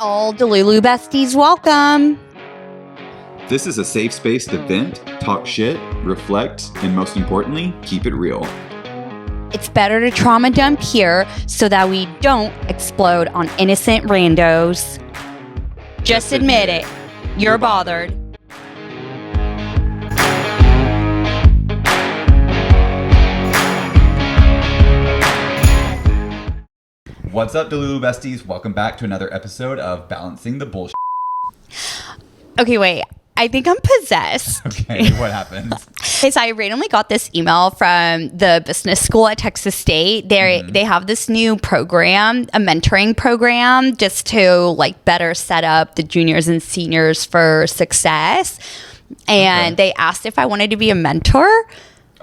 All Delulu besties, welcome. This is a safe space to vent, talk shit, reflect, and most importantly, keep it real. It's better to trauma dump here so that we don't explode on innocent randos. Just admit it. You're bothered. What's up, Delulu besties? Welcome back to another episode of Balancing the Bullshit. Okay, wait. I think I'm possessed. Okay, what happened? So I randomly got this email from the business school at Texas State. They have this new program, a mentoring program, just to like better set up the juniors and seniors for success. And They asked if I wanted to be a mentor.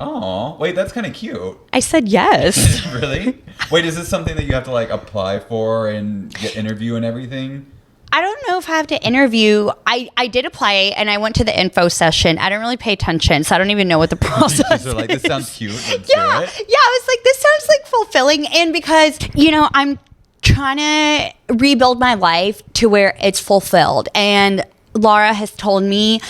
Oh, wait, that's kind of cute. I said yes. Really? Wait, is this something that you have to like apply for and get interview and everything? I don't know if I have to interview. I did apply and I went to the info session. I didn't really pay attention, so I don't even know what the process is. Like, this sounds cute. Let's do it. Yeah, I was like, this sounds like fulfilling. And because, I'm trying to rebuild my life to where it's fulfilled. And Laura has told me,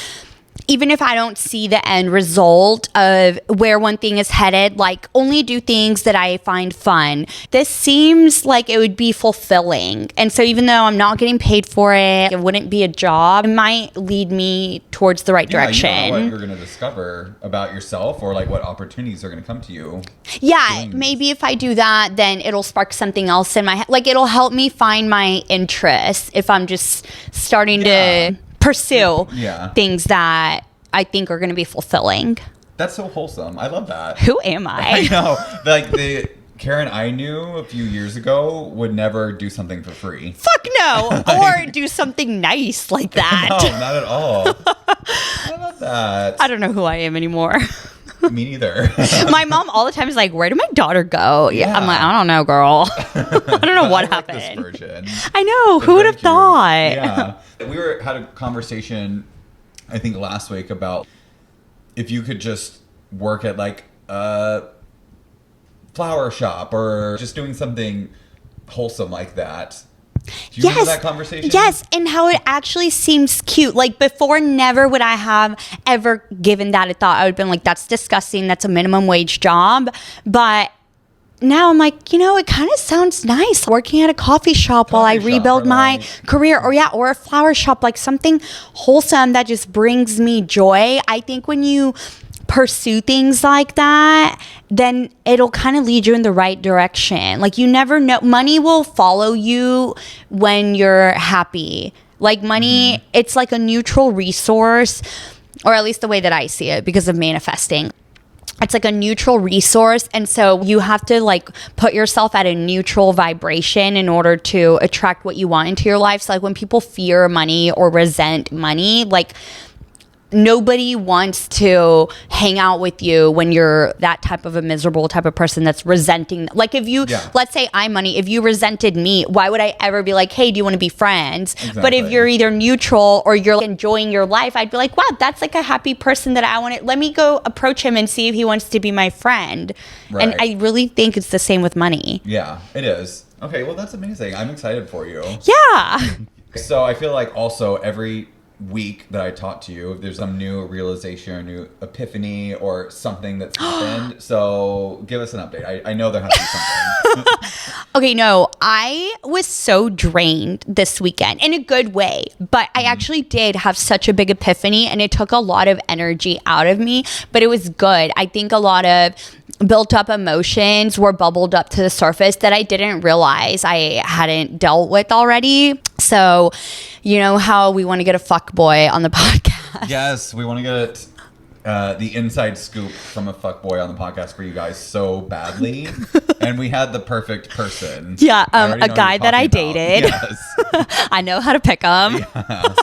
even if I don't see the end result of where one thing is headed, like only do things that I find fun. This seems like it would be fulfilling. And so even though I'm not getting paid for it, it wouldn't be a job, it might lead me towards the right direction. You know what you're going to discover about yourself or like what opportunities are going to come to you. Yeah, maybe if I do that, then it'll spark something else in my head. Like it'll help me find my interests if I'm just starting to pursue things that I think are going to be fulfilling. That's so wholesome. I love that. Who am I? I know. Like the Karen I knew a few years ago would never do something for free. Fuck no. Or do something nice like that. No, not at all. I love that. I don't know who I am anymore. Me neither. My mom all the time is like, where did my daughter go? Yeah. I'm like, I don't know, girl. I don't know what happened. Like this version. I know. Who would have thought? Yeah. We had a conversation, I think last week, about if you could just work at like a flower shop or just doing something wholesome like that. Do you remember that conversation? Yes, and how it actually seems cute. Like before, never would I have ever given that a thought. I would have been like, that's disgusting. That's a minimum wage job. But now I'm like, it kind of sounds nice working at a coffee shop while I rebuild my career, or a flower shop, like something wholesome that just brings me joy. I think when you pursue things like that, then it'll kind of lead you in the right direction. Like you never know, money will follow you when you're happy. Like money, it's like a neutral resource, or at least the way that I see it because of manifesting. It's like a neutral resource. And so you have to like put yourself at a neutral vibration in order to attract what you want into your life. So like when people fear money or resent money, like nobody wants to hang out with you when you're that type of a miserable type of person that's resenting. Like if you, let's say I'm money, if you resented me, why would I ever be like, hey, do you want to be friends? Exactly. But if you're either neutral or you're enjoying your life, I'd be like, wow, that's like a happy person that I want to, let me go approach him and see if he wants to be my friend. Right. And I really think it's the same with money. Yeah, it is. Okay, well, that's amazing. I'm excited for you. Yeah. So I feel like also every week that I talk to you, there's some new realization or new epiphany or something that's happened. So give us an update. I know there has to be something. Okay, no, I was so drained this weekend in a good way, but I actually did have such a big epiphany and it took a lot of energy out of me, but it was good. I think a lot of built up emotions were bubbled up to the surface that I didn't realize I hadn't dealt with already. So, you know how we want to get a fuck boy on the podcast. Yes, we want to get the inside scoop from a fuck boy on the podcast for you guys so badly. And we had the perfect person. Yeah, a guy that I dated. Yes. I know how to pick him. Yeah.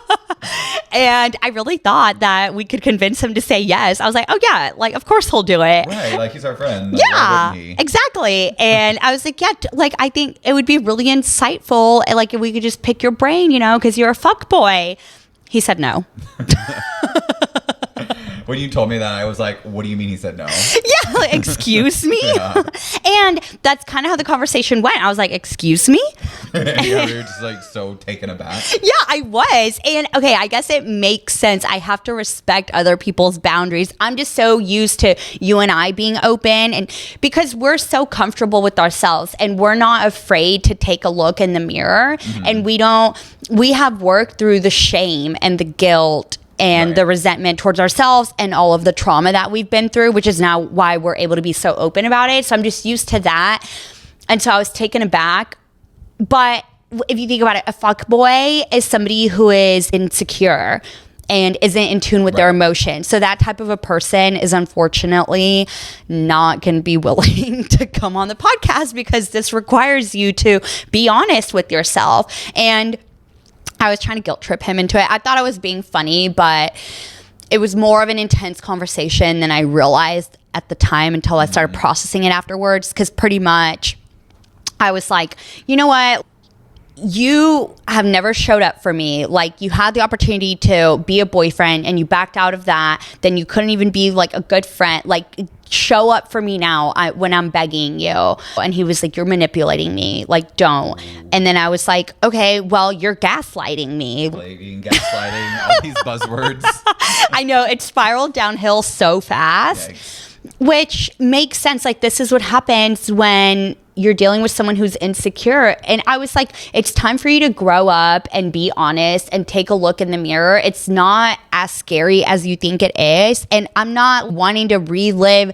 And I really thought that we could convince him to say yes. I was like, oh yeah, like of course he'll do it. Right, like he's our friend. Like, yeah, exactly. And I was like, yeah, like I think it would be really insightful, like if we could just pick your brain, because you're a fuck boy. He said no. When you told me that, I was like, what do you mean he said no? Yeah, like, excuse me? Yeah. And that's kind of how the conversation went. I was like, excuse me? Yeah, we were just like so taken aback. Yeah, I was. And okay, I guess it makes sense. I have to respect other people's boundaries. I'm just so used to you and I being open, and because we're so comfortable with ourselves and we're not afraid to take a look in the mirror, and we have worked through the shame and the guilt and the resentment towards ourselves and all of the trauma that we've been through, which is now why we're able to be so open about it. So I'm just used to that. And so I was taken aback. But if you think about it, a fuckboy is somebody who is insecure and isn't in tune with their emotions. So that type of a person is unfortunately not going to be willing to come on the podcast, because this requires you to be honest with yourself. And I was trying to guilt trip him into it. I thought I was being funny, but it was more of an intense conversation than I realized at the time until I started processing it afterwards. Because pretty much I was like, you know what? You have never showed up for me. Like, you had the opportunity to be a boyfriend and you backed out of that. Then you couldn't even be like a good friend. Like, show up for me now when I'm begging you. And he was like, you're manipulating me. Like, don't. And then I was like, okay, well, you're gaslighting me. Gaslighting, all these buzzwords. I know, it spiraled downhill so fast. Yikes. Which makes sense. Like, this is what happens when you're dealing with someone who's insecure. And I was like, it's time for you to grow up and be honest and take a look in the mirror. It's not as scary as you think it is. And I'm not wanting to relive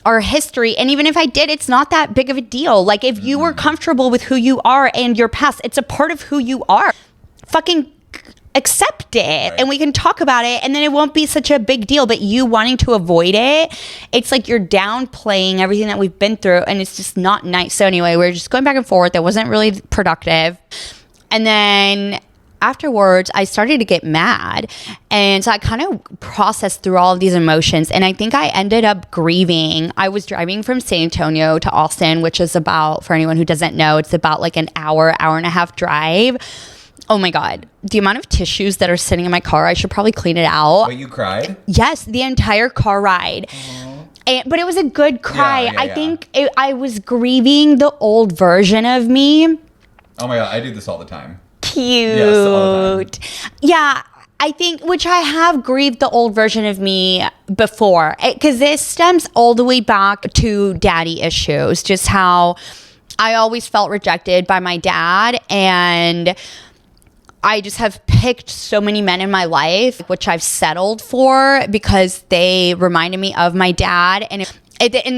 our history. And even if I did, it's not that big of a deal. Like, if you were comfortable with who you are and your past, it's a part of who you are. Fucking accept it, and we can talk about it, and then it won't be such a big deal. But you wanting to avoid it, it's like you're downplaying everything that we've been through, and it's just not nice. So anyway, we're just going back and forth. It wasn't really productive. And then afterwards, I started to get mad, and so I kind of processed through all of these emotions, and I think I ended up grieving. I was driving from San Antonio to Austin, which is about, for anyone who doesn't know, it's about like an hour and a half drive. Oh my God. The amount of tissues that are sitting in my car, I should probably clean it out. But you cried? Yes, the entire car ride. But it was a good cry. I think I was grieving the old version of me. Oh my God, I do this all the time. Cute. Yes, all the time. Yeah, I think, which I have grieved the old version of me before. Because this stems all the way back to daddy issues. Just how I always felt rejected by my dad, and I just have picked so many men in my life, which I've settled for because they reminded me of my dad. And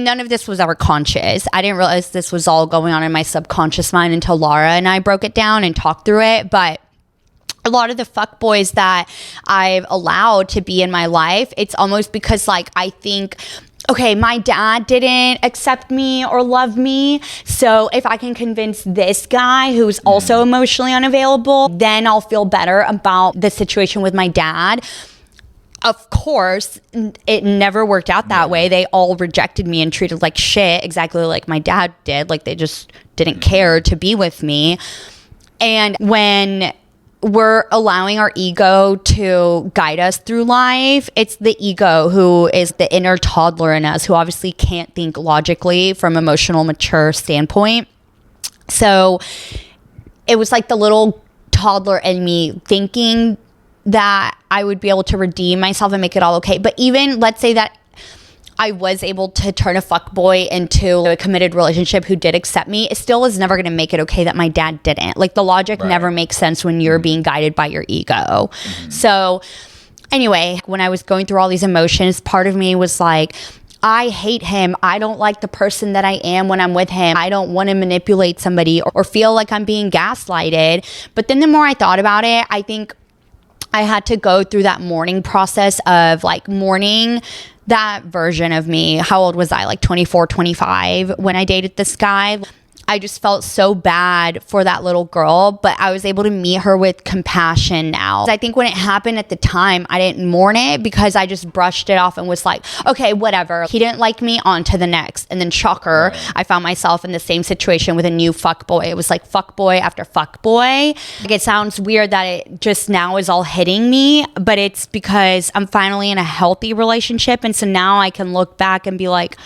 none of this was ever conscious. I didn't realize this was all going on in my subconscious mind until Laura and I broke it down and talked through it. But a lot of the fuckboys that I've allowed to be in my life, it's almost because, like, I think, okay, my dad didn't accept me or love me, so if I can convince this guy who's also emotionally unavailable, then I'll feel better about the situation with my dad. Of course, it never worked out that way. They all rejected me and treated like shit, exactly like my dad did. Like, they just didn't care to be with me. And when we're allowing our ego to guide us through life, it's the ego who is the inner toddler in us, who obviously can't think logically from emotional mature standpoint. So it was like the little toddler in me thinking that I would be able to redeem myself and make it all okay. But even, let's say that I was able to turn a fuckboy into a committed relationship who did accept me, it still was never going to make it okay that my dad didn't. Like, the logic never makes sense when you're being guided by your ego. So anyway, when I was going through all these emotions, part of me was like, I hate him. I don't like the person that I am when I'm with him. I don't want to manipulate somebody or feel like I'm being gaslighted. But then the more I thought about it, I think I had to go through that mourning process of, like, mourning that version of me. How old was I? Like 24, 25 when I dated this guy. I just felt so bad for that little girl, but I was able to meet her with compassion now. I think when it happened at the time, I didn't mourn it because I just brushed it off and was like, okay, whatever. He didn't like me, on to the next. And then shocker, I found myself in the same situation with a new fuck boy. It was like fuck boy after fuck boy. Like, it sounds weird that it just now is all hitting me, but it's because I'm finally in a healthy relationship. And so now I can look back and be like,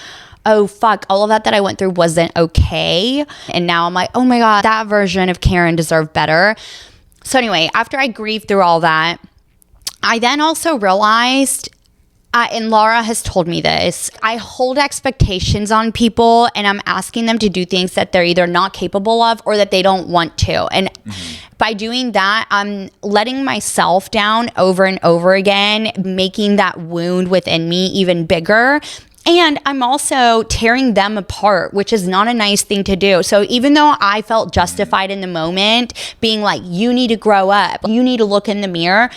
oh fuck, all of that I went through wasn't okay. And now I'm like, oh my God, that version of Karen deserved better. So anyway, after I grieved through all that, I then also realized, and Laura has told me this, I hold expectations on people and I'm asking them to do things that they're either not capable of or that they don't want to. And by doing that, I'm letting myself down over and over again, making that wound within me even bigger. And I'm also tearing them apart, which is not a nice thing to do. So even though I felt justified in the moment, being like, you need to grow up, you need to look in the mirror.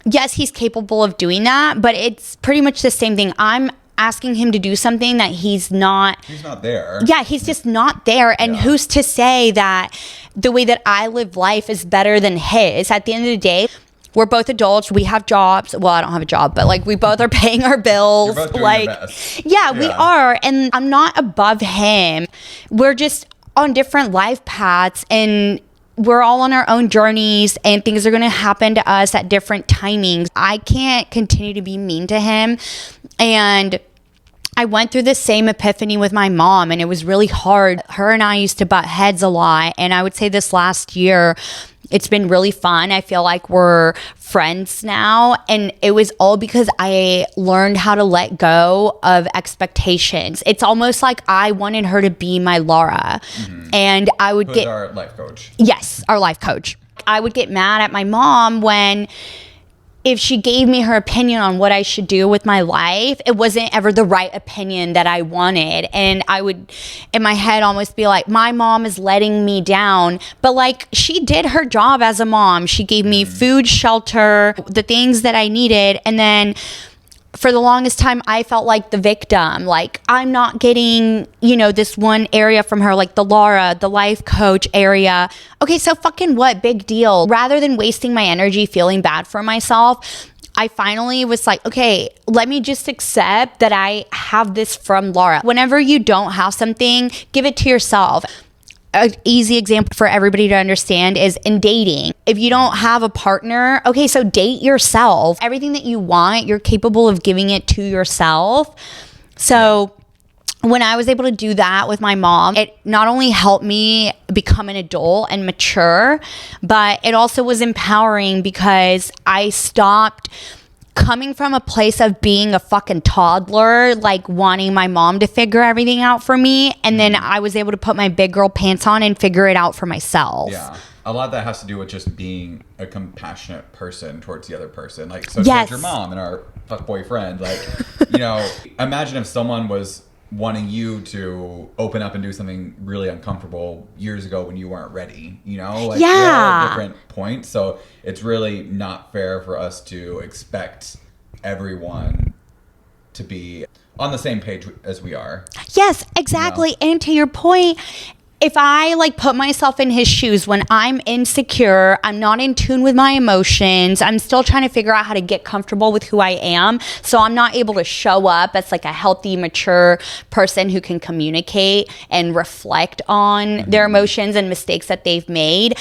Yes, he's capable of doing that, but it's pretty much the same thing. I'm asking him to do something that he's not there. Yeah, he's just not there. And who's to say that the way that I live life is better than his? At the end of the day, we're both adults. We have jobs. Well, I don't have a job, but like we both are paying our bills. You're both doing like, your best. Yeah, we are. And I'm not above him. We're just on different life paths, and we're all on our own journeys, and things are going to happen to us at different timings. I can't continue to be mean to him. And I went through the same epiphany with my mom, and it was really hard. Her and I used to butt heads a lot. And I would say this last year, it's been really fun. I feel like we're friends now. And it was all because I learned how to let go of expectations. It's almost like I wanted her to be my Laura. And I would Who's our life coach? Yes, our life coach. I would get mad at my mom if she gave me her opinion on what I should do with my life, it wasn't ever the right opinion that I wanted. And I would, in my head, almost be like, my mom is letting me down. But like, she did her job as a mom. She gave me food, shelter, the things that I needed. And then for the longest time, I felt like the victim. Like, I'm not getting, this one area from her, like the Laura, the life coach area. Okay, so fucking what? Big deal. Rather than wasting my energy feeling bad for myself, I finally was like, okay, let me just accept that I have this from Laura. Whenever you don't have something, give it to yourself. An easy example for everybody to understand is in dating. If you don't have a partner, okay, so date yourself. Everything that you want, you're capable of giving it to yourself. So when I was able to do that with my mom, it not only helped me become an adult and mature, but it also was empowering because I stopped coming from a place of being a fucking toddler, like wanting my mom to figure everything out for me. And then I was able to put my big girl pants on and figure it out for myself. Yeah. A lot of that has to do with just being a compassionate person towards the other person. Like, so towards your mom and our fuckboy friend, like, imagine if someone was wanting you to open up and do something really uncomfortable years ago when you weren't ready, we're all at different points. So it's really not fair for us to expect everyone to be on the same page as we are. Yes, exactly. And to your point, if I put myself in his shoes when I'm insecure, I'm not in tune with my emotions, I'm still trying to figure out how to get comfortable with who I am. So I'm not able to show up as a healthy, mature person who can communicate and reflect on their emotions and mistakes that they've made.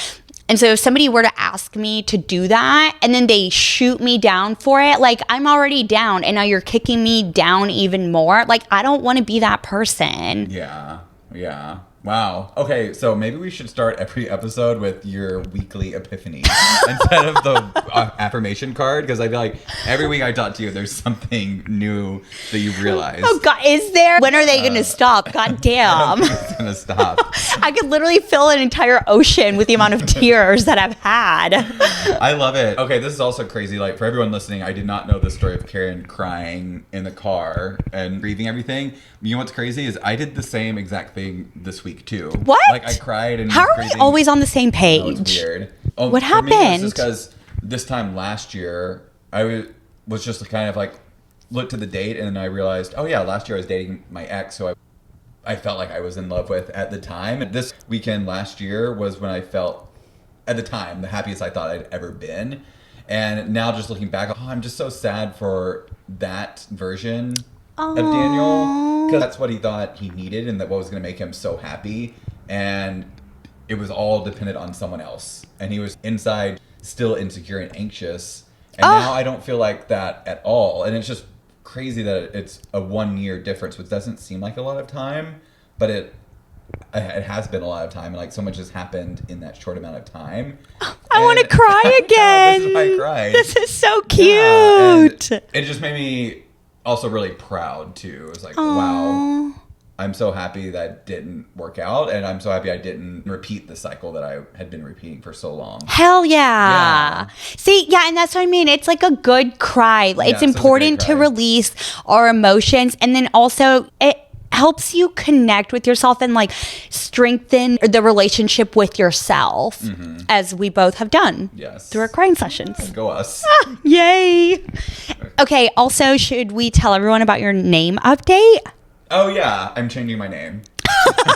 And so if somebody were to ask me to do that and then they shoot me down for it, I'm already down and now you're kicking me down even more. I don't want to be that person. Yeah. Yeah. Wow. Okay, so maybe we should start every episode with your weekly epiphany instead of the affirmation card, because I feel like every week I talk to you, there's something new that you realize. Oh God, is there? When are they going to stop? God damn. I don't think it's going to stop. I could literally fill an entire ocean with the amount of tears that I've had. I love it. Okay, this is also crazy. For everyone listening, I did not know the story of Karen crying in the car and grieving everything. You know what's crazy is I did the same exact thing this week too. What? I cried and how are we always on the same page? Oh, it's weird. What happened? For me, it's just because this time last year I was just kind of looked at the date and then I realized, oh yeah, last year I was dating my ex, so I felt like I was in love with at the time. This weekend last year was when I felt, at the time, the happiest I thought I'd ever been. And now just looking back, I'm just so sad for that version of Daniel, because that's what he thought he needed and that what was going to make him so happy. And it was all dependent on someone else. And he was inside still insecure and anxious. And now I don't feel like that at all. And it's just crazy that it's a 1 year difference, which doesn't seem like a lot of time, but it has been a lot of time, and like so much has happened in that short amount of time. I want to cry again. This is why I cried. This is so cute. Yeah, it just made me also really proud too. It was like, wow, I'm so happy that didn't work out, and I'm so happy I didn't repeat the cycle that I had been repeating for so long. Hell yeah. See, yeah, and that's what I mean. It's like a good cry. It's important to release our emotions, and then also it helps you connect with yourself and like strengthen the relationship with yourself, as we both have done through our crying sessions. Go us. Yay. Okay, also, should we tell everyone about your name update? Oh yeah, I'm changing my name.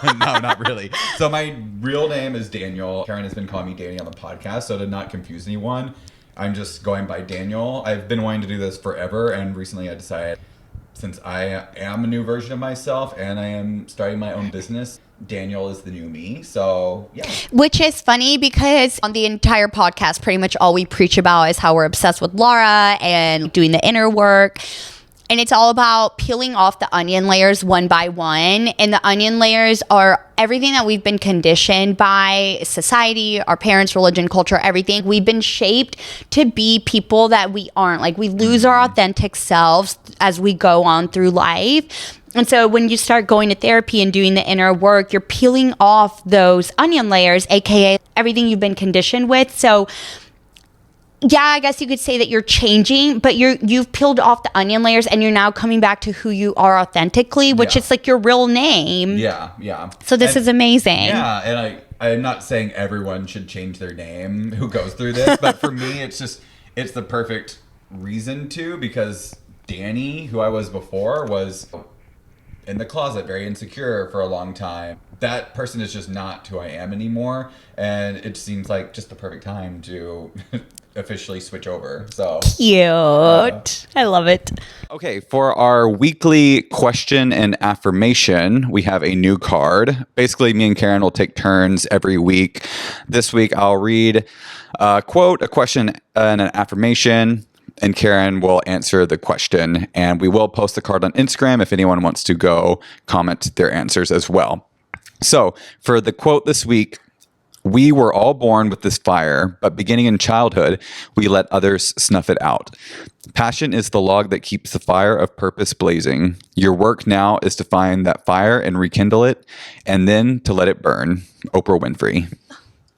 No, not really. So my real name is Daniel. Karen has been calling me Danny on the podcast, so to not confuse anyone, I'm just going by Daniel. I've been wanting to do this forever, and recently I decided, since I am a new version of myself and I am starting my own business, Daniel is the new me. So, yeah. Which is funny because on the entire podcast, pretty much all we preach about is how we're obsessed with Laura and doing the inner work. And it's all about peeling off the onion layers one by one. And the onion layers are everything that we've been conditioned by society, our parents, religion, culture, everything. We've been shaped to be people that we aren't. Like, we lose our authentic selves as we go on through life. And so when you start going to therapy and doing the inner work, you're peeling off those onion layers, aka everything you've been conditioned with. So yeah, I guess you could say that you're changing, but you've peeled off the onion layers and you're now coming back to who you are authentically, which is like your real name. Yeah. So this is amazing. Yeah, and I'm not saying everyone should change their name who goes through this, but for me, it's the perfect reason to, because Danny, who I was before, was in the closet, very insecure for a long time. That person is just not who I am anymore, and it seems like just the perfect time to officially switch over. So cute. I love it. Okay, for our weekly question and affirmation, we have a new card. Basically, me and Karen will take turns every week. This week, I'll read a quote, a question, and an affirmation, and Karen will answer the question. And we will post the card on Instagram if anyone wants to go comment their answers as well. So, for the quote this week, we were all born with this fire, but beginning in childhood, we let others snuff it out. Passion is the log that keeps the fire of purpose blazing. Your work now is to find that fire and rekindle it, and then to let it burn. Oprah Winfrey.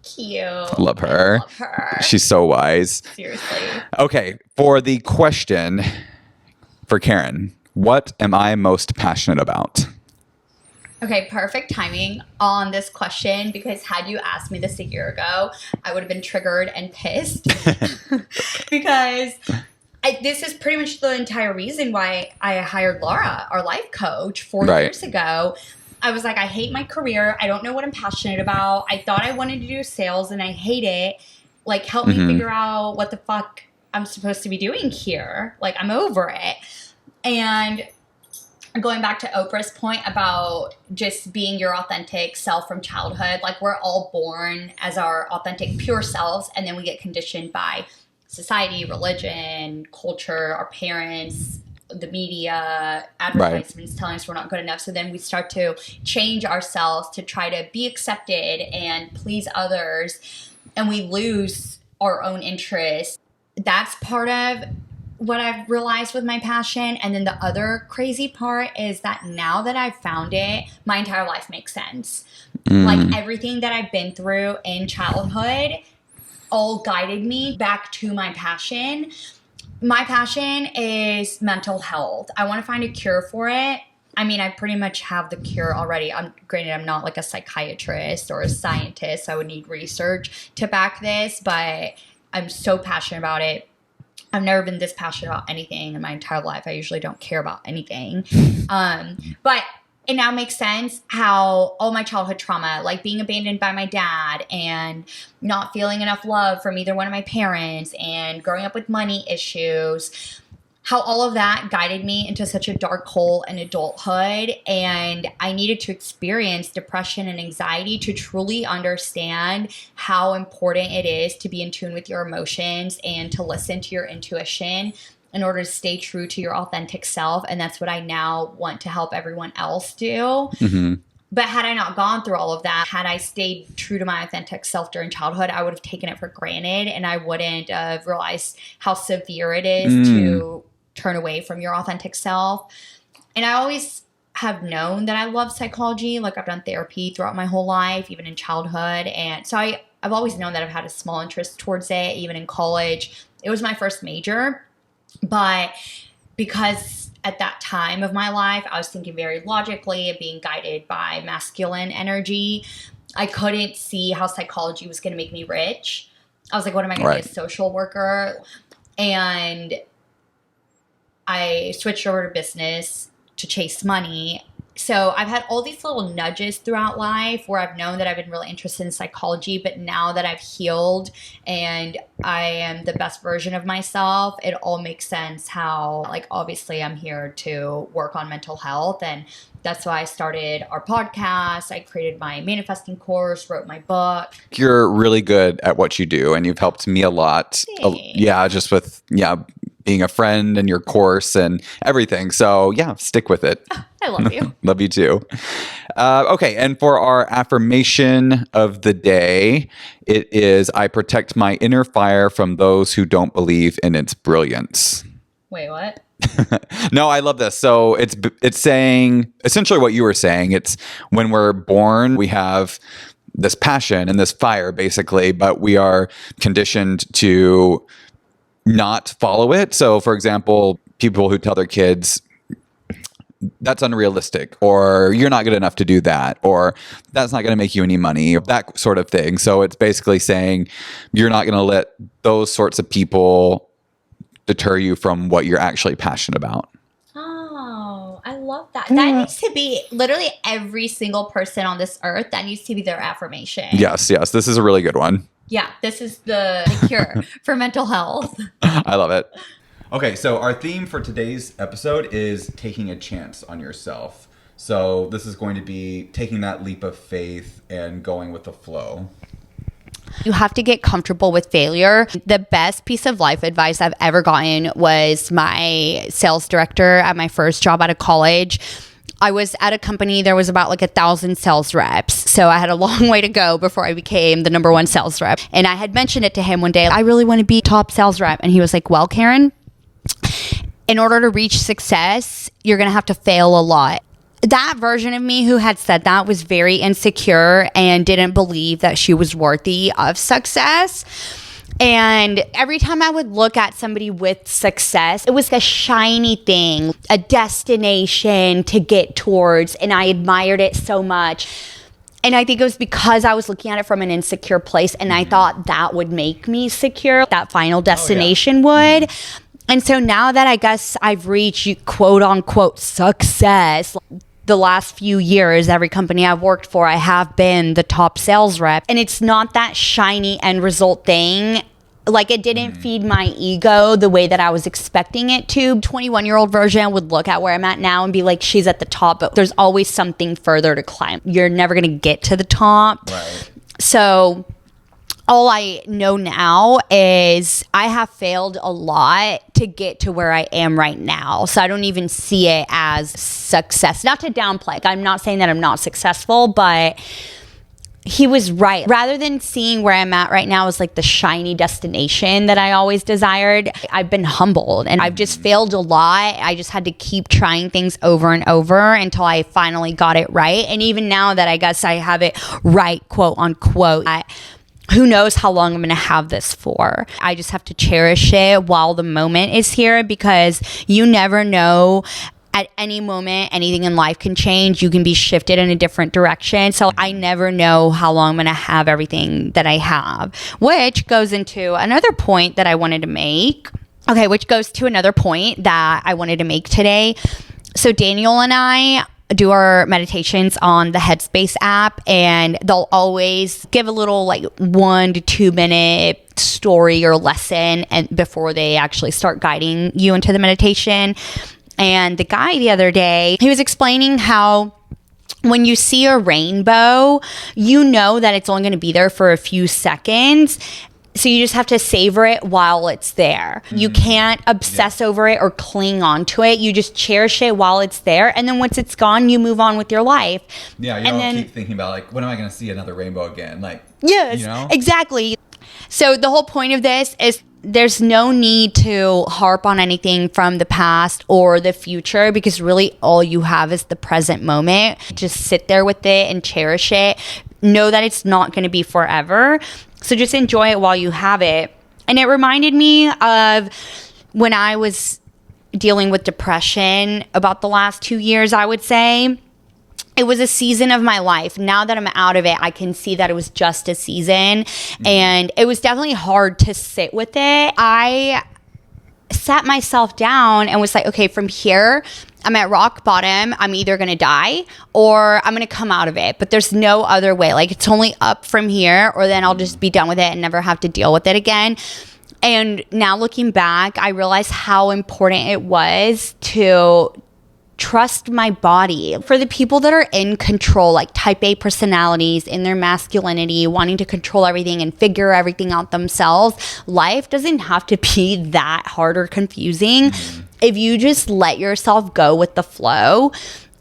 Cute. Love her. Love her. She's so wise. Seriously. Okay, for the question for Karen, what am I most passionate about? Okay, perfect timing on this question, because had you asked me this a year ago, I would have been triggered and pissed because this is pretty much the entire reason why I hired Laura, our life coach, 4 years ago. I was like, I hate my career. I don't know what I'm passionate about. I thought I wanted to do sales and I hate it. Like, help me figure out what the fuck I'm supposed to be doing here. Like, I'm over it. And going back to Oprah's point about just being your authentic self from childhood, like, we're all born as our authentic, pure selves, and then we get conditioned by society, religion, culture, our parents, the media, advertisements telling us we're not good enough. So then we start to change ourselves to try to be accepted and please others, and we lose our own interests. That's part of what I've realized with my passion. And then the other crazy part is that now that I've found it, my entire life makes sense. Like, everything that I've been through in childhood all guided me back to my passion. My passion is mental health. I want to find a cure for it. I mean, I pretty much have the cure already. Granted, I'm not like a psychiatrist or a scientist. So I would need research to back this, but I'm so passionate about it. I've never been this passionate about anything in my entire life. I usually don't care about anything. But it now makes sense how all my childhood trauma, like being abandoned by my dad and not feeling enough love from either one of my parents and growing up with money issues, how all of that guided me into such a dark hole in adulthood. And I needed to experience depression and anxiety to truly understand how important it is to be in tune with your emotions and to listen to your intuition in order to stay true to your authentic self. And that's what I now want to help everyone else do. Mm-hmm. But had I not gone through all of that, had I stayed true to my authentic self during childhood, I would have taken it for granted and I wouldn't have realized how severe it is to turn away from your authentic self. And I always have known that I love psychology. Like I've done therapy throughout my whole life, even in childhood. And so I've always known that I've had a small interest towards it, even in college. It was my first major. But because at that time of my life, I was thinking very logically and being guided by masculine energy, I couldn't see how psychology was going to make me rich. I was like, what am I going to be, a social worker? And I switched over to business to chase money. So I've had all these little nudges throughout life where I've known that I've been really interested in psychology, but now that I've healed and I am the best version of myself, it all makes sense how, like, obviously I'm here to work on mental health. And that's why I started our podcast. I created my manifesting course, wrote my book. You're really good at what you do, and you've helped me a lot. Yeah, just with, being a friend and your course and everything. So yeah, stick with it. I love you. Love you too. Okay. And for our affirmation of the day, it is, I protect my inner fire from those who don't believe in its brilliance. Wait, what? No, I love this. So it's saying essentially what you were saying. It's when we're born, we have this passion and this fire basically, but we are conditioned to not follow it. So for example, people who tell their kids, that's unrealistic, or you're not good enough to do that, or that's not going to make you any money, or that sort of thing. So it's basically saying you're not going to let those sorts of people deter you from what you're actually passionate about. Oh, I love that. That needs to be literally every single person on this earth. That needs to be their affirmation. Yes. This is a really good one. Yeah, this is the cure for mental health. I love it. Okay, so our theme for today's episode is taking a chance on yourself. So this is going to be taking that leap of faith and going with the flow. You have to get comfortable with failure. The best piece of life advice I've ever gotten was my sales director at my first job out of college. I was at a company, there was about 1,000 sales reps. So I had a long way to go before I became the number one sales rep. And I had mentioned it to him one day, I really want to be top sales rep. And he was like, well, Karen, in order to reach success, you're going to have to fail a lot. That version of me who had said that was very insecure and didn't believe that she was worthy of success. And every time I would look at somebody with success, it was a shiny thing, a destination to get towards, and I admired it so much. And I think it was because I was looking at it from an insecure place, and I thought that would make me secure, that final destination would. And so now that I guess I've reached quote unquote success, the last few years, every company I've worked for, I have been the top sales rep. And it's not that shiny end result thing. Like, it didn't feed my ego the way that I was expecting it to. 21-year-old version would look at where I'm at now and be like, she's at the top, but there's always something further to climb. You're never going to get to the top. Right. So all I know now is I have failed a lot to get to where I am right now. So I don't even see it as success. Not to downplay. Like, I'm not saying that I'm not successful, but he was right. Rather than seeing where I'm at right now as like the shiny destination that I always desired, I've been humbled and I've just failed a lot. I just had to keep trying things over and over until I finally got it right. And even now that I guess I have it right, quote unquote, who knows how long I'm going to have this for. I just have to cherish it while the moment is here, because you never know. At any moment, anything in life can change. You can be shifted in a different direction. So I never know how long I'm going to have everything that I have, which goes into another point that I wanted to make. Okay, which goes to another point that I wanted to make today. So Daniel and I, do our meditations on the Headspace app, and they'll always give a little like 1 to 2 minute story or lesson and before they actually start guiding you into the meditation. And the guy the other day, he was explaining how when you see a rainbow, you know that it's only going to be there for a few seconds. So you just have to savor it while it's there. You can't obsess over it or cling on to it. You just cherish it while it's there. And then once it's gone, you move on with your life. Yeah, you don't keep thinking about like, when am I going to see another rainbow again? Like, yes, you know? Exactly. So the whole point of this is there's no need to harp on anything from the past or the future, because really all you have is the present moment. Just sit there with it and cherish it. Know that it's not going to be forever. So just enjoy it while you have it. And it reminded me of when I was dealing with depression about the last 2 years, I would say. It was a season of my life. Now that I'm out of it, I can see that it was just a season. And it was definitely hard to sit with it. I sat myself down and was like, okay, from here, I'm at rock bottom. I'm either going to die or I'm going to come out of it. But there's no other way. Like, it's only up from here, or then I'll just be done with it and never have to deal with it again. And now looking back, I realize how important it was to trust my body. For the people that are in control, like type A personalities in their masculinity, wanting to control everything and figure everything out themselves, life doesn't have to be that hard or confusing. If you just let yourself go with the flow,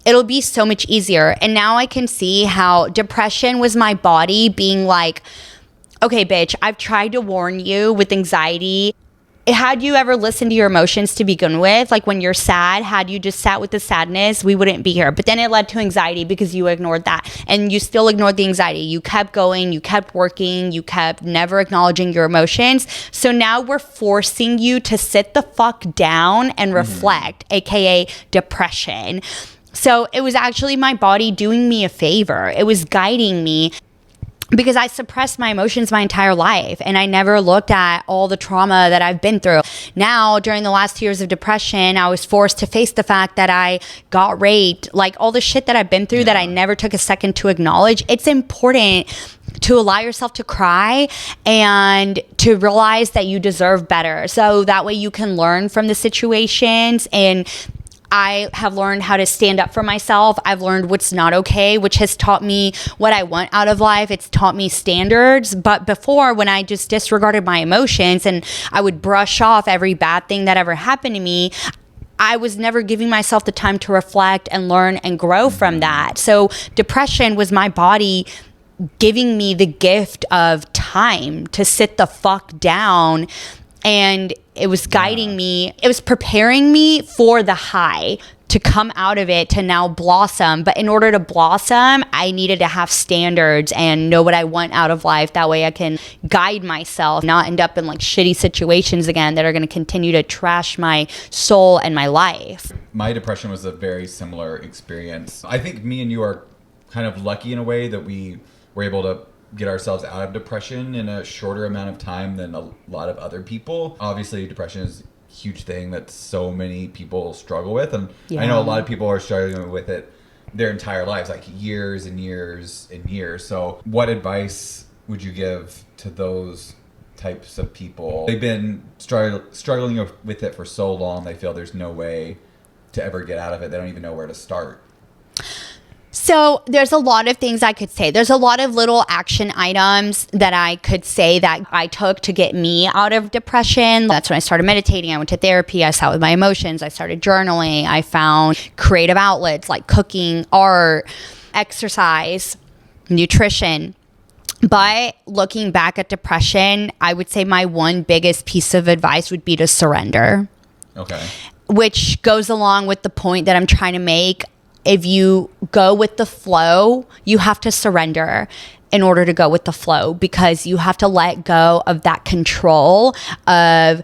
it'll be so much easier. And now I can see how depression was my body being like, okay, bitch, I've tried to warn you with anxiety. Had you ever listened to your emotions to begin with? Like when you're sad, had you just sat with the sadness, we wouldn't be here. But then it led to anxiety because you ignored that, and you still ignored the anxiety. You kept going, you kept working, you kept never acknowledging your emotions. So now we're forcing you to sit the fuck down and reflect, aka depression. So it was actually my body doing me a favor. It was guiding me, because I suppressed my emotions my entire life, and I never looked at all the trauma that I've been through. Now, during the last 2 years of depression, I was forced to face the fact that I got raped, like all the shit that I've been through that I never took a second to acknowledge. It's important to allow yourself to cry and to realize that you deserve better. So that way you can learn from the situations. And I have learned how to stand up for myself. I've learned what's not okay, which has taught me what I want out of life. It's taught me standards. But before, when I just disregarded my emotions and I would brush off every bad thing that ever happened to me, I was never giving myself the time to reflect and learn and grow from that. So depression was my body giving me the gift of time to sit the fuck down. And it was guiding me. It was preparing me for the high to come out of it, to now blossom. But in order to blossom, I needed to have standards and know what I want out of life. That way I can guide myself, not end up in like shitty situations again that are going to continue to trash my soul and my life. My depression was a very similar experience. I think me and you are kind of lucky in a way that we were able to get ourselves out of depression in a shorter amount of time than a lot of other people. Obviously, depression is a huge thing that so many people struggle with. And I know a lot of people are struggling with it their entire lives, like years and years and years. So what advice would you give to those types of people? They've been struggling with it for so long, they feel there's no way to ever get out of it. They don't even know where to start. So there's a lot of things I could say. There's a lot of little action items that I could say that I took to get me out of depression. That's when I started meditating. I went to therapy. I sat with my emotions. I started journaling. I found creative outlets like cooking, art, exercise, nutrition. But looking back at depression, I would say my one biggest piece of advice would be to surrender. Okay. Which goes along with the point that I'm trying to make. If you go with the flow, you have to surrender in order to go with the flow, because you have to let go of that control of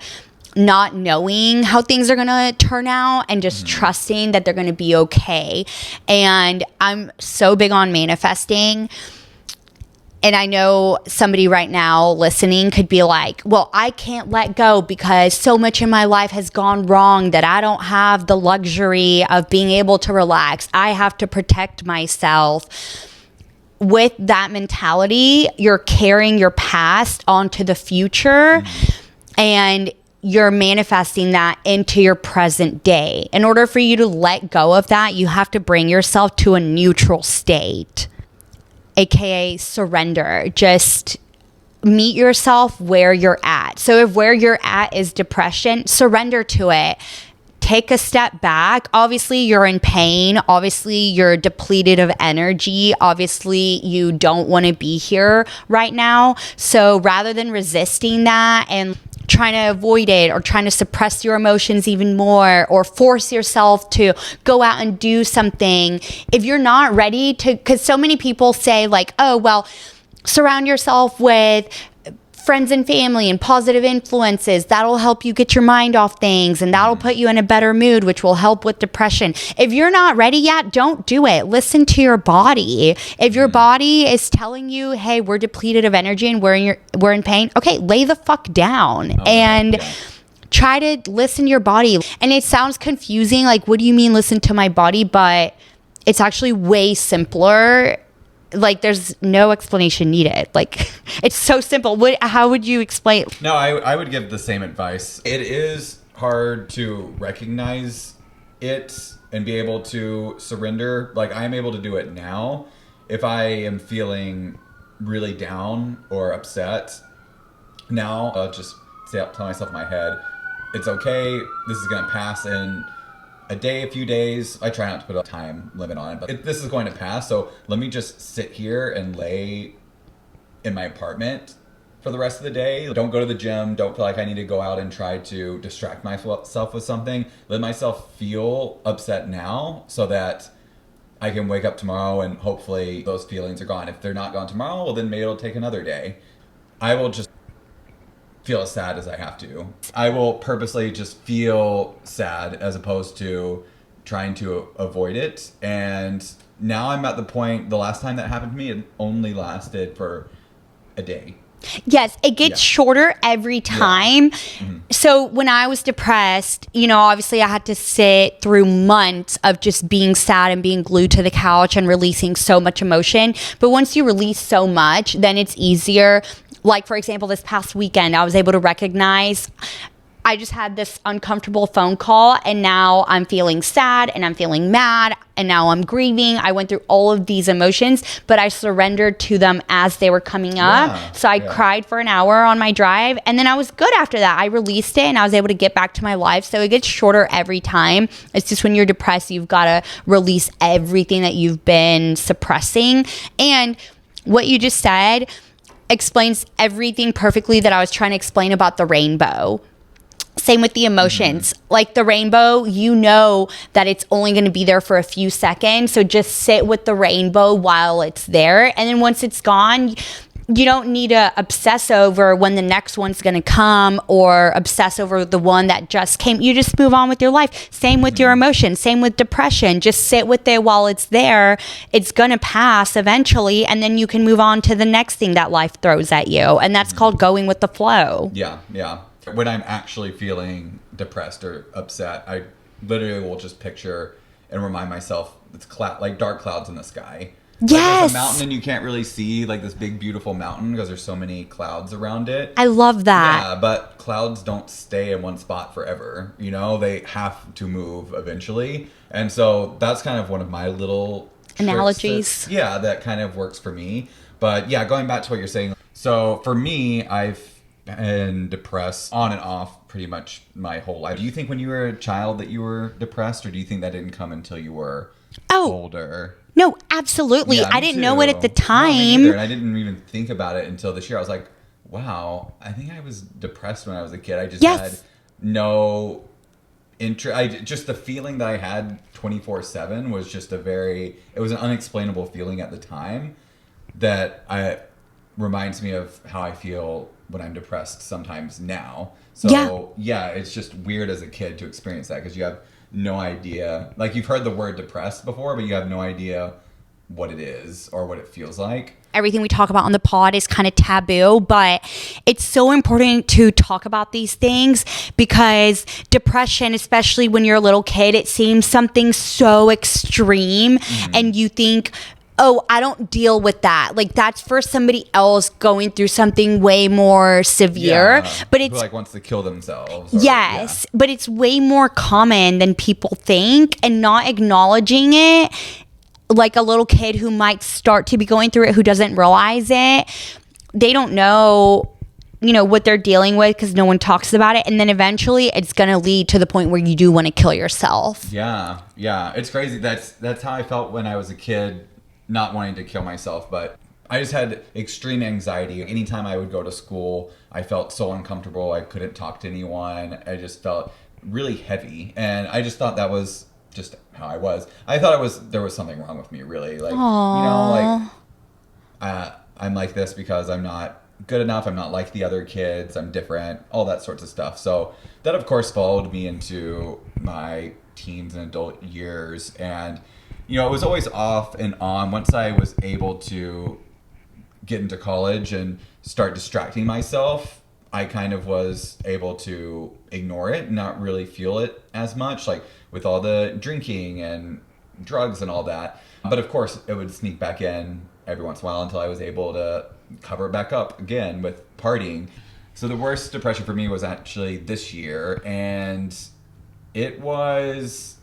not knowing how things are going to turn out and just trusting that they're going to be okay. And I'm so big on manifesting. And I know somebody right now listening could be like, well, I can't let go because so much in my life has gone wrong that I don't have the luxury of being able to relax. I have to protect myself. With that mentality, you're carrying your past onto the future, and you're manifesting that into your present day. In order for you to let go of that, you have to bring yourself to a neutral state, aka surrender. Just meet yourself where you're at. So if where you're at is depression, surrender to it. Take a step back. Obviously, you're in pain. Obviously, you're depleted of energy. Obviously, you don't want to be here right now. So rather than resisting that and trying to avoid it or trying to suppress your emotions even more or force yourself to go out and do something, if you're not ready to, because so many people say like, oh, well, surround yourself with friends and family and positive influences. That'll help you get your mind off things, and that'll put you in a better mood, which will help with depression. If you're not ready yet, don't do it. Listen to your body. If your body is telling you, hey, we're depleted of energy and we're in pain, okay, lay the fuck down and try to listen to your body. And it sounds confusing, like, what do you mean listen to my body? But it's actually way simpler. Like, there's no explanation needed. Like, it's so simple. How would you explain? No, I would give the same advice. It is hard to recognize it and be able to surrender. Like, I'm able to do it now. If I am feeling really down or upset, now I'll just tell myself in my head, it's okay. This is going to pass in a day, a few days. I try not to put a time limit on it, but this is going to pass. So let me just sit here and lay in my apartment for the rest of the day. Don't go to the gym. Don't feel like I need to go out and try to distract myself with something. Let myself feel upset now so that I can wake up tomorrow and hopefully those feelings are gone. If they're not gone tomorrow, well, then maybe it'll take another day. I will just feel as sad as I have to. I will purposely just feel sad as opposed to trying to avoid it. And now I'm at the point, the last time that happened to me, it only lasted for a day. Yes, it gets shorter every time. So when I was depressed, obviously I had to sit through months of just being sad and being glued to the couch and releasing so much emotion. But once you release so much, then it's easier. Like, for example, this past weekend, I was able to recognize I just had this uncomfortable phone call, and now I'm feeling sad and I'm feeling mad and now I'm grieving. I went through all of these emotions, but I surrendered to them as they were coming up. So I cried for an hour on my drive, and then I was good after that. I released it and I was able to get back to my life. So it gets shorter every time. It's just when you're depressed, you've got to release everything that you've been suppressing. And what you just said explains everything perfectly that I was trying to explain about the rainbow. Same with the emotions. Like the rainbow, you know that it's only going to be there for a few seconds. So just sit with the rainbow while it's there. And then once it's gone, you don't need to obsess over when the next one's going to come or obsess over the one that just came. You just move on with your life. Same with your emotions. Same with depression. Just sit with it while it's there. It's going to pass eventually. And then you can move on to the next thing that life throws at you. And that's called going with the flow. Yeah, yeah. When I'm actually feeling depressed or upset, I literally will just picture and remind myself it's like dark clouds in the sky. Yes. Like there's a mountain and you can't really see like this big beautiful mountain because there's so many clouds around it. I love that. Yeah, but clouds don't stay in one spot forever. They have to move eventually. And so that's kind of one of my little analogies. That kind of works for me. But yeah, going back to what you're saying. So for me, I've been depressed on and off pretty much my whole life. Do you think when you were a child that you were depressed, or do you think that didn't come until you were older? No, absolutely. Yeah, I didn't know it at the No, time. me neither. And I didn't even think about it until this year. I was like, wow, I think I was depressed when I was a kid. I just had no interest. Just the feeling that I had 24/7 was just it was an unexplainable feeling at the time that reminds me of how I feel when I'm depressed sometimes now. So yeah, it's just weird as a kid to experience that because you have no idea. Like, you've heard the word depressed before, but you have no idea what it is or what it feels like. Everything we talk about on the pod is kind of taboo, but it's so important to talk about these things because depression, especially when you're a little kid, it seems something so extreme and you think, oh, I don't deal with that. Like that's for somebody else going through something way more severe. But it's who like wants to kill themselves. But it's way more common than people think, and not acknowledging it, like a little kid who might start to be going through it who doesn't realize it. They don't know, what they're dealing with because no one talks about it. And then eventually it's going to lead to the point where you do want to kill yourself. Yeah. It's crazy. That's how I felt when I was a kid, not wanting to kill myself, but I just had extreme anxiety. Anytime I would go to school, I felt so uncomfortable. I couldn't talk to anyone. I just felt really heavy. And I just thought that was just how I was. I thought there was something wrong with me, really. Like, I'm like this because I'm not good enough. I'm not like the other kids. I'm different, all that sorts of stuff. So that, of course, followed me into my teens and adult years. And it was always off and on. Once I was able to get into college and start distracting myself, I kind of was able to ignore it and not really feel it as much, like with all the drinking and drugs and all that. But of course, it would sneak back in every once in a while until I was able to cover it back up again with partying. So the worst depression for me was actually this year, and it was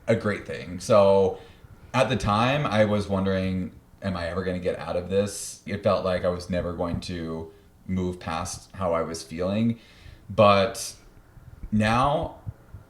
a great thing. So at the time, I was wondering, am I ever going to get out of this? It felt like I was never going to move past how I was feeling. But now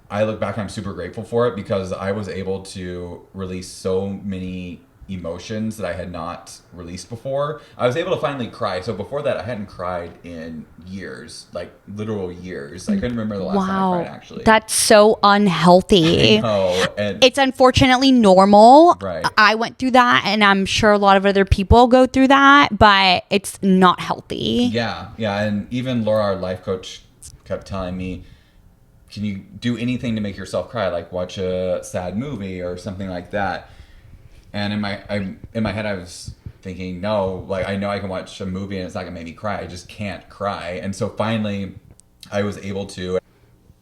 I look back, I'm super grateful for it because I was able to release so many emotions that I had not released before. I was able to finally cry. So before that, I hadn't cried in years, like literal years. I couldn't remember the last time I cried, actually. That's so unhealthy. I know, and it's unfortunately normal. Right. I went through that, and I'm sure a lot of other people go through that, but it's not healthy. Yeah. And even Laura, our life coach, kept telling me, can you do anything to make yourself cry? Like watch a sad movie or something like that. And in my head, I was thinking, no, like I know I can watch a movie and it's not gonna make me cry. I just can't cry. And so finally, I was able to.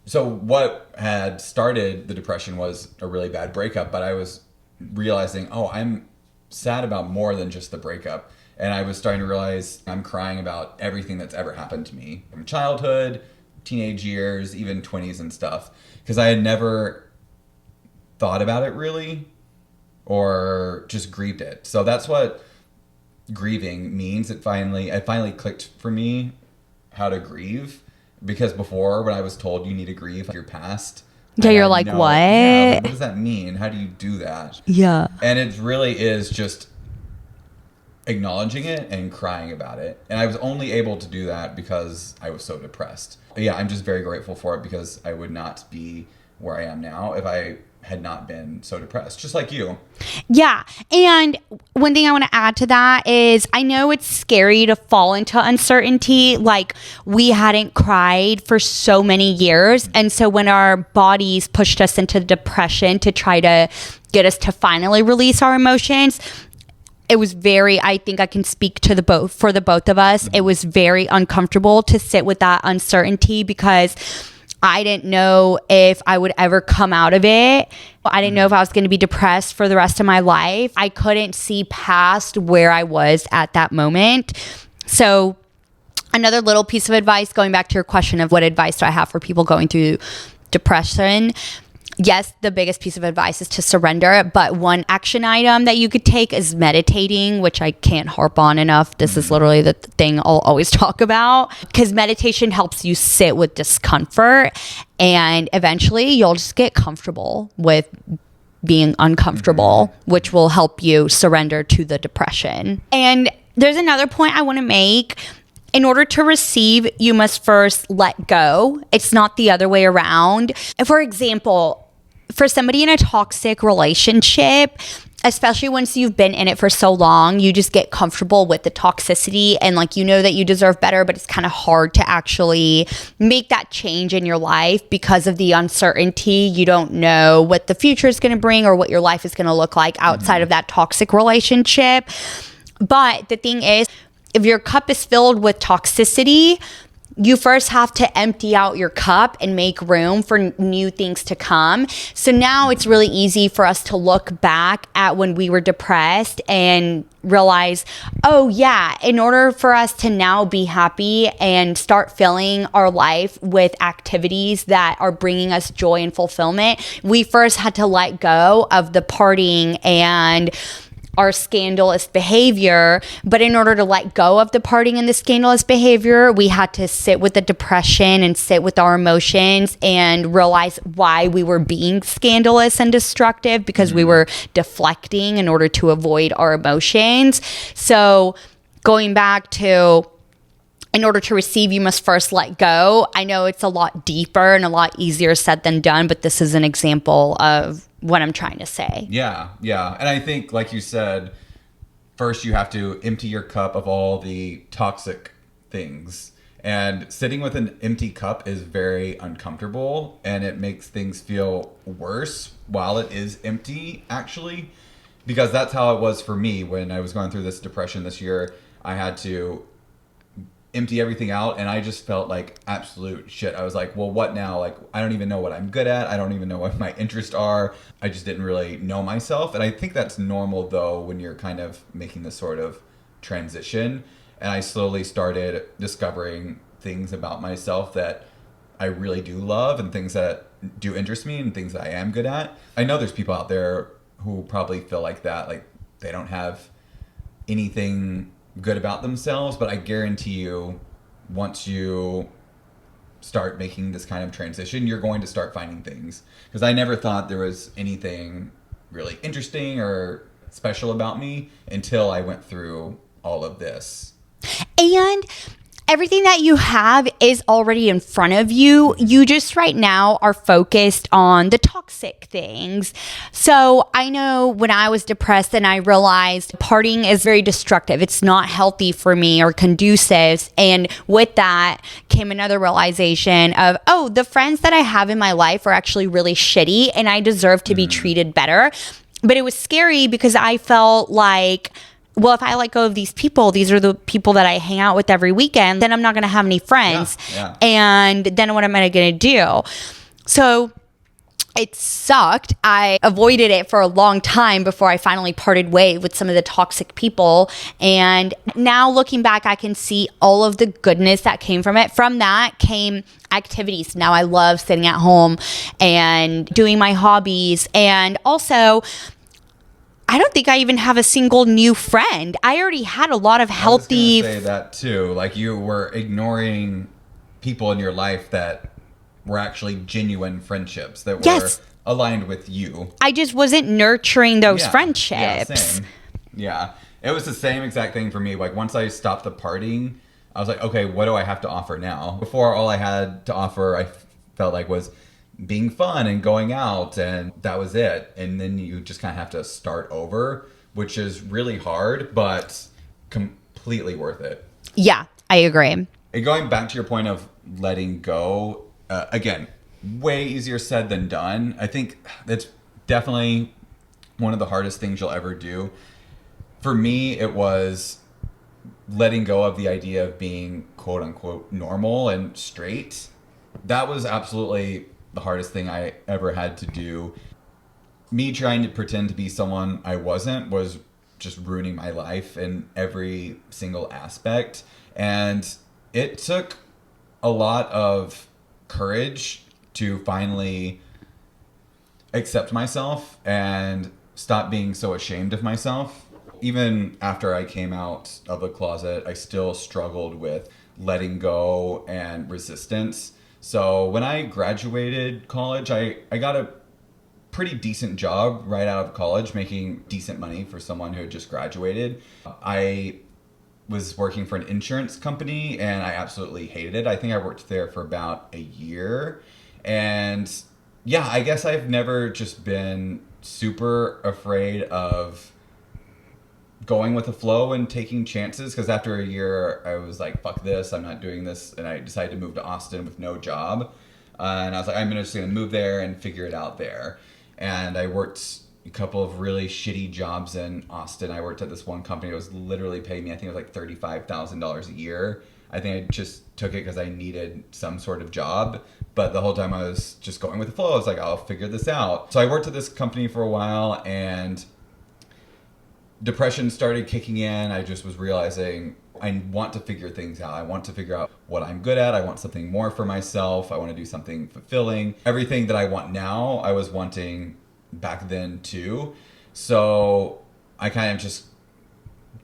So what had started the depression was a really bad breakup, but I was realizing, I'm sad about more than just the breakup. And I was starting to realize I'm crying about everything that's ever happened to me from childhood, teenage years, even 20s and stuff, because I had never thought about it really, or just grieved it. So that's what grieving means. It finally clicked for me how to grieve, because before, when I was told you need to grieve your past, you're like, what? Yeah, what does that mean? How do you do that? Yeah. And it really is just acknowledging it and crying about it. And I was only able to do that because I was so depressed. Yeah, I'm just very grateful for it because I would not be where I am now if I had not been so depressed, just like you. Yeah. And one thing I want to add to that is I know it's scary to fall into uncertainty. Like we hadn't cried for so many years. And so when our bodies pushed us into depression to try to get us to finally release our emotions, it was I think I can speak to for the both of us. It was very uncomfortable to sit with that uncertainty because I didn't know if I would ever come out of it. I didn't know if I was going to be depressed for the rest of my life. I couldn't see past where I was at that moment. So another little piece of advice, going back to your question of what advice do I have for people going through depression? Yes, the biggest piece of advice is to surrender, but one action item that you could take is meditating, which I can't harp on enough. This is literally the thing I'll always talk about, because meditation helps you sit with discomfort, and eventually you'll just get comfortable with being uncomfortable, which will help you surrender to the depression. And there's another point I want to make. In order to receive, you must first let go. It's not the other way around. For example, for somebody in a toxic relationship, especially once you've been in it for so long, you just get comfortable with the toxicity and like, you know that you deserve better, but it's kind of hard to actually make that change in your life because of the uncertainty. You don't know what the future is going to bring or what your life is going to look like outside of that toxic relationship. But the thing is, if your cup is filled with toxicity, you first have to empty out your cup and make room for new things to come. So now it's really easy for us to look back at when we were depressed and realize, oh yeah, in order for us to now be happy and start filling our life with activities that are bringing us joy and fulfillment, we first had to let go of the partying and our scandalous behavior. But in order to let go of the partying and the scandalous behavior, we had to sit with the depression and sit with our emotions and realize why we were being scandalous and destructive, because we were deflecting in order to avoid our emotions. So going back to, in order to receive, you must first let go. I know it's a lot deeper and a lot easier said than done, but this is an example of what I'm trying to say. Yeah. And I think, like you said, first you have to empty your cup of all the toxic things. And sitting with an empty cup is very uncomfortable, and it makes things feel worse while it is empty, actually. Because that's how it was for me when I was going through this depression this year. I had to empty everything out, and I just felt like absolute shit. I was like, well, what now? Like, I don't even know what I'm good at. I don't even know what my interests are. I just didn't really know myself. And I think that's normal, though, when you're kind of making this sort of transition. And I slowly started discovering things about myself that I really do love, and things that do interest me, and things that I am good at. I know there's people out there who probably feel like that, like they don't have anything good about themselves, but I guarantee you, once you start making this kind of transition, you're going to start finding things. Because I never thought there was anything really interesting or special about me until I went through all of this. And everything that you have is already in front of you. You just right now are focused on the toxic things. So I know when I was depressed and I realized partying is very destructive. It's not healthy for me or conducive. And with that came another realization of, oh, the friends that I have in my life are actually really shitty and I deserve to be treated better. But it was scary because I felt like, well, if I let go of these people, these are the people that I hang out with every weekend, then I'm not going to have any friends. Yeah. And then what am I going to do? So it sucked. I avoided it for a long time before I finally parted ways with some of the toxic people. And now looking back, I can see all of the goodness that came from it. From that came activities. Now I love sitting at home and doing my hobbies. And also, I don't think I even have a single new friend. I already had a lot of healthy. I was gonna say that too. Like, you were ignoring people in your life that were actually genuine friendships that were aligned with you. I just wasn't nurturing those friendships. Yeah, same. Yeah. It was the same exact thing for me. Like, once I stopped the partying, I was like, okay, what do I have to offer now? Before, all I had to offer, I felt like, was being fun and going out, and that was it. And then you just kind of have to start over, which is really hard, but completely worth it. Yeah, I agree. And going back to your point of letting go, again, way easier said than done. I think that's definitely one of the hardest things you'll ever do. For me, it was letting go of the idea of being quote unquote normal and straight. That was absolutely the hardest thing I ever had to do. Me trying to pretend to be someone I wasn't was just ruining my life in every single aspect. And it took a lot of courage to finally accept myself and stop being so ashamed of myself. Even after I came out of the closet, I still struggled with letting go and resistance. So when I graduated college, I got a pretty decent job right out of college, making decent money for someone who had just graduated. I was working for an insurance company and I absolutely hated it. I think I worked there for about a year. And yeah, I guess I've never just been super afraid of going with the flow and taking chances, because after a year I was like, fuck this, I'm not doing this, and I decided to move to Austin with no job, and I was like, I'm just gonna move there and figure it out there. And I worked a couple of really shitty jobs in Austin. I worked at this one company that was literally paying me, I think it was like $35,000 a year. I think I just took it because I needed some sort of job, but the whole time I was just going with the flow. I was like, I'll figure this out. So I worked at this company for a while, and depression started kicking in. I just was realizing I want to figure things out. I want to figure out what I'm good at. I want something more for myself. I want to do something fulfilling. Everything that I want now, I was wanting back then too. So I kind of just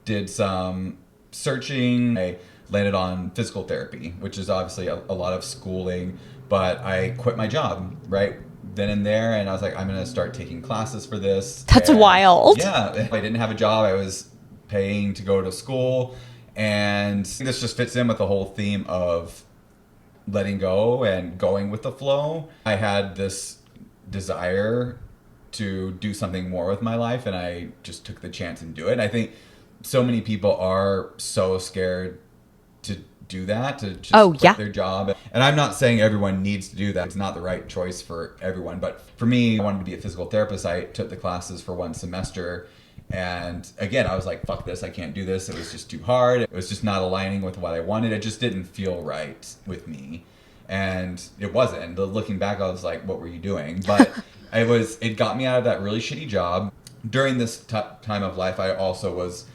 did some searching. I landed on physical therapy, which is obviously a lot of schooling, but I quit my job right then and there, and I was like, I'm gonna start taking classes for this. That's wild. Yeah, if I didn't have a job, I was paying to go to school, and this just fits in with the whole theme of letting go and going with the flow. I had this desire to do something more with my life, and I just took the chance and do it. And I think so many people are so scared to do that, to just quit their job. And I'm not saying everyone needs to do that. It's not the right choice for everyone. But for me, I wanted to be a physical therapist. I took the classes for one semester. And again, I was like, fuck this, I can't do this. It was just too hard. It was just not aligning with what I wanted. It just didn't feel right with me. And it wasn't. Looking back, I was like, what were you doing? But it got me out of that really shitty job. During this time of life, I also was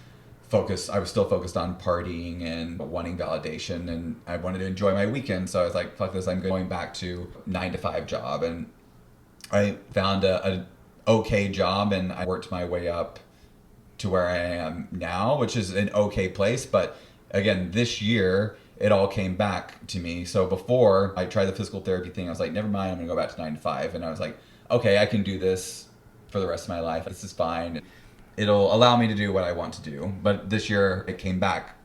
still focused on partying and wanting validation, and I wanted to enjoy my weekend. So I was like, fuck this, I'm going back to 9-to-5 job. And I found a okay job, and I worked my way up to where I am now, which is an okay place. But again, this year, it all came back to me. So before I tried the physical therapy thing, I was like, never mind, I'm gonna go back to 9-to-5. And I was like, okay, I can do this for the rest of my life. This is fine. It'll allow me to do what I want to do. But this year it came back,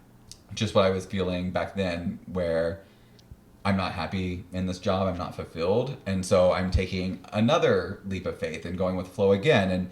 just what I was feeling back then, where I'm not happy in this job, I'm not fulfilled. And so I'm taking another leap of faith and going with flow again. And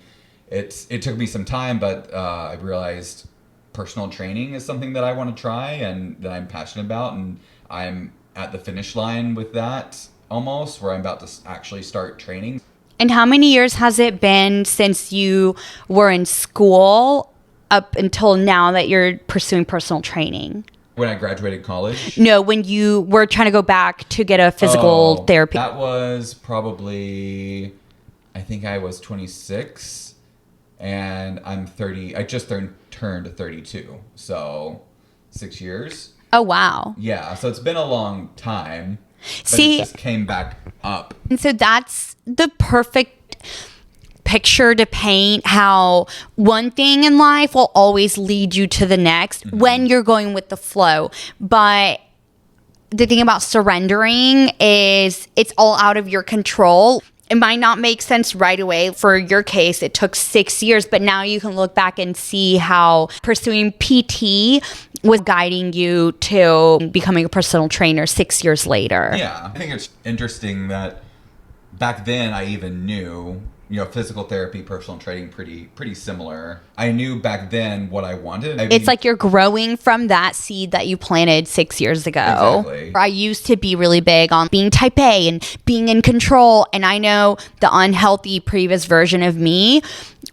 it took me some time, but I realized personal training is something that I want to try and that I'm passionate about. And I'm at the finish line with that almost, where I'm about to actually start training. And how many years has it been since you were in school up until now that you're pursuing personal training? When I graduated college? No, when you were trying to go back to get a physical therapy. That was probably, I think I was 26 and I'm 30. I just turned 32. So 6 years. Oh, wow. Yeah. So it's been a long time. But See, it just came back up. And so that's the perfect picture to paint how one thing in life will always lead you to the next when you're going with the flow. But the thing about surrendering is it's all out of your control. It might not make sense right away. For your case, it took 6 years, but now you can look back and see how pursuing PT was guiding you to becoming a personal trainer 6 years later. Yeah, I think it's interesting that back then I even knew, physical therapy, personal training, pretty similar. I knew back then what I wanted. It's like you're growing from that seed that you planted 6 years ago. Exactly. I used to be really big on being type A and being in control. And I know the unhealthy previous version of me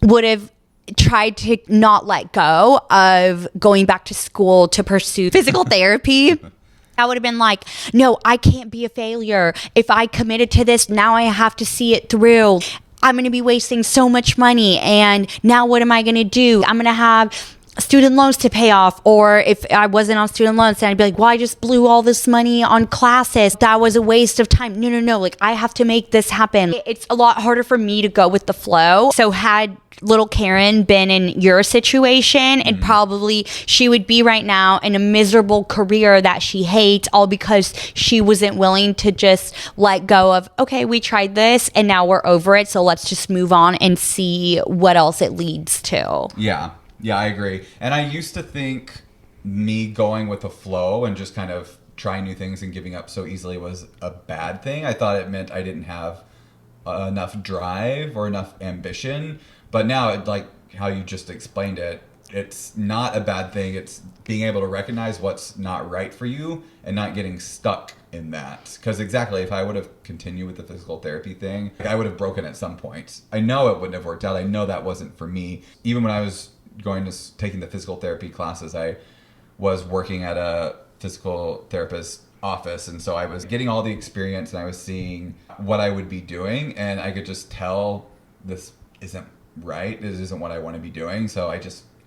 would have tried to not let go of going back to school to pursue physical therapy. I would have been like, no, I can't be a failure. If I committed to this, now I have to see it through. I'm going to be wasting so much money. And now what am I going to do? I'm going to have student loans to pay off. Or if I wasn't on student loans, then I'd be like, well, I just blew all this money on classes. That was a waste of time. No. Like, I have to make this happen. It's a lot harder for me to go with the flow. So had little Karen been in your situation, and probably she would be right now in a miserable career that she hates, all because she wasn't willing to just let go of, okay, we tried this and now we're over it, so let's just move on and see what else it leads to. Yeah, I agree. And I used to think me going with the flow and just kind of trying new things and giving up so easily was a bad thing. I thought it meant I didn't have enough drive or enough ambition. But now, like how you just explained it, it's not a bad thing. It's being able to recognize what's not right for you and not getting stuck in that. Because exactly, if I would have continued with the physical therapy thing, I would have broken at some point. I know it wouldn't have worked out. I know that wasn't for me. Even when I was taking the physical therapy classes, I was working at a physical therapist office, and so I was getting all the experience, and I was seeing what I would be doing, and I could just tell this isn't right. This isn't what I want to be doing. So I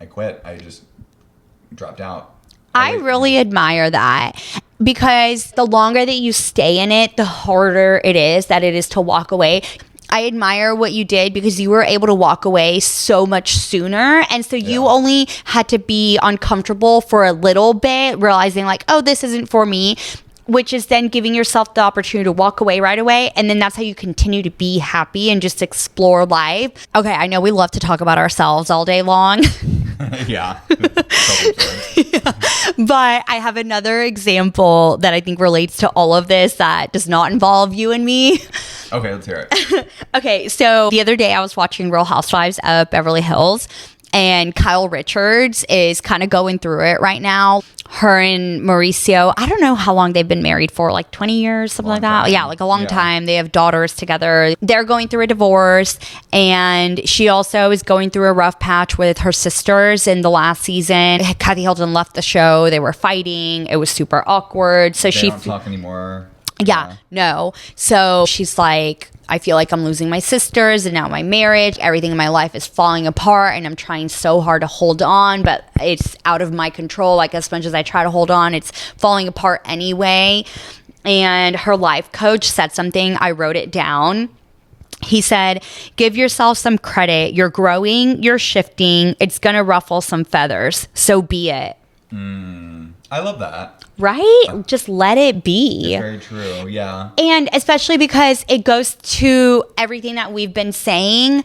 quit. I just dropped out. I really admire that, because the longer that you stay in it, the harder it is to walk away. I admire what you did, because you were able to walk away so much sooner. And so you only had to be uncomfortable for a little bit, realizing like, oh, this isn't for me, which is then giving yourself the opportunity to walk away right away. And then that's how you continue to be happy and just explore life. Okay, I know we love to talk about ourselves all day long. Yeah. But I have another example that I think relates to all of this that does not involve you and me. Okay, let's hear it. Okay, so the other day I was watching Real Housewives of Beverly Hills, and Kyle Richards is kind of going through it right now. Her and Mauricio, I don't know how long they've been married for, like 20 years, something like that. Yeah, like a long time. They have daughters together. They're going through a divorce, and she also is going through a rough patch with her sisters in the last season. Kathy Hilton left the show. They were fighting. It was super awkward. So They don't talk anymore. Yeah, no. So she's like, I feel like I'm losing my sisters and now my marriage. Everything in my life is falling apart, and I'm trying so hard to hold on, but it's out of my control. Like, as much as I try to hold on, it's falling apart anyway. And her life coach said something. I wrote it down. He said, give yourself some credit. You're growing, you're shifting. It's going to ruffle some feathers. So be it. I love that. Right? Just let it be. It's very true, yeah. And especially because it goes to everything that we've been saying.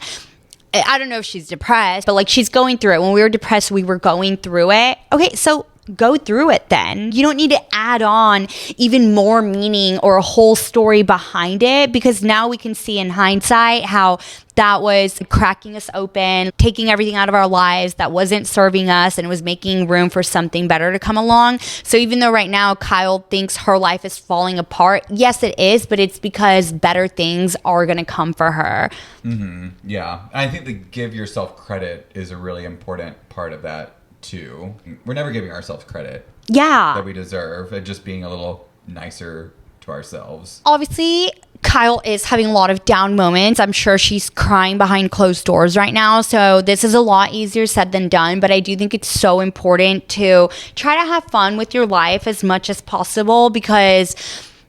I don't know if she's depressed, but like, she's going through it. When we were depressed, we were going through it. Okay, so go through it then. You don't need to add on even more meaning or a whole story behind it, because now we can see in hindsight how that was cracking us open, taking everything out of our lives that wasn't serving us, and it was making room for something better to come along. So even though right now Kyle thinks her life is falling apart, yes, it is, but it's because better things are going to come for her. Mm-hmm. Yeah. I think the give yourself credit is a really important part of that too. We're never giving ourselves credit that we deserve, and just being a little nicer to ourselves. Obviously, Kyle is having a lot of down moments. I'm sure she's crying behind closed doors right now. So this is a lot easier said than done. But I do think it's so important to try to have fun with your life as much as possible, because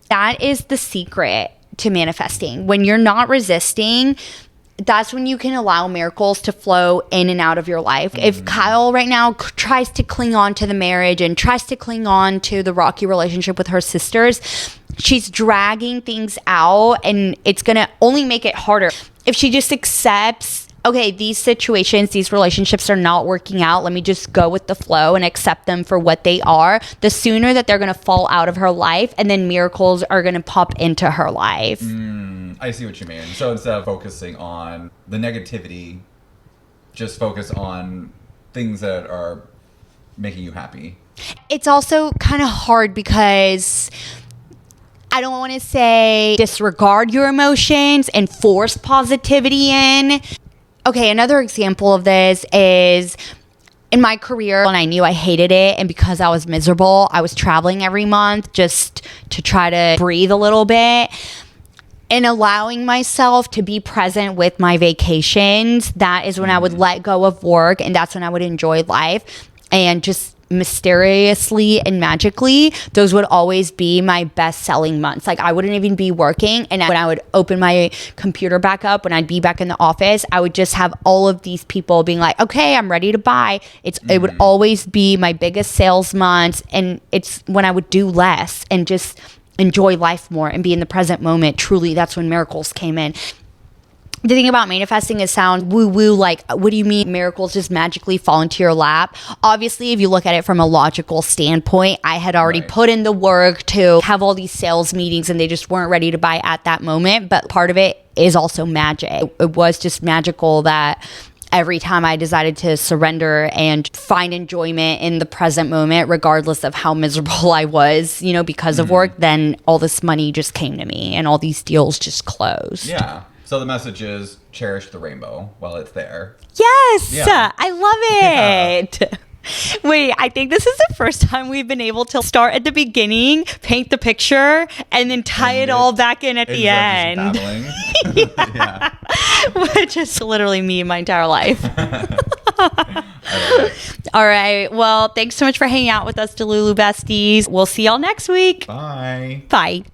that is the secret to manifesting. When you're not resisting, that's when you can allow miracles to flow in and out of your life. If Kyle right now tries to cling on to the marriage and tries to cling on to the rocky relationship with her sisters, she's dragging things out, and it's going to only make it harder. If she just accepts, okay, these situations, these relationships are not working out, let me just go with the flow and accept them for what they are, the sooner that they're going to fall out of her life, and then miracles are going to pop into her life. I see what you mean. So instead of focusing on the negativity, just focus on things that are making you happy. It's also kind of hard, because I don't want to say disregard your emotions and force positivity in. Okay, another example of this is in my career, and I knew I hated it, and because I was miserable, I was traveling every month just to try to breathe a little bit. And allowing myself to be present with my vacations, that is when I would let go of work, and that's when I would enjoy life. And just mysteriously and magically, those would always be my best selling months. Like, I wouldn't even be working, and when I would open my computer back up, when I'd be back in the office, I would just have all of these people being like, okay, I'm ready to buy. It would always be my biggest sales months, and it's when I would do less and just enjoy life more and be in the present moment. Truly, that's when miracles came in. The thing about manifesting is sound woo-woo, like, what do you mean miracles just magically fall into your lap? Obviously, if you look at it from a logical standpoint, I had already put in the work to have all these sales meetings, and they just weren't ready to buy at that moment. But part of it is also magic. It was just magical that every time I decided to surrender and find enjoyment in the present moment, regardless of how miserable I was, you know, because of work, then all this money just came to me and all these deals just closed. Yeah. So the message is cherish the rainbow while it's there. Yes. Yeah. I love it. Wait, I think this is the first time we've been able to start at the beginning, paint the picture, and then tie it all back in at the end. Yeah. Which is literally me my entire life. All right. Well, thanks so much for hanging out with us, Delulu besties. We'll see y'all next week. Bye. Bye.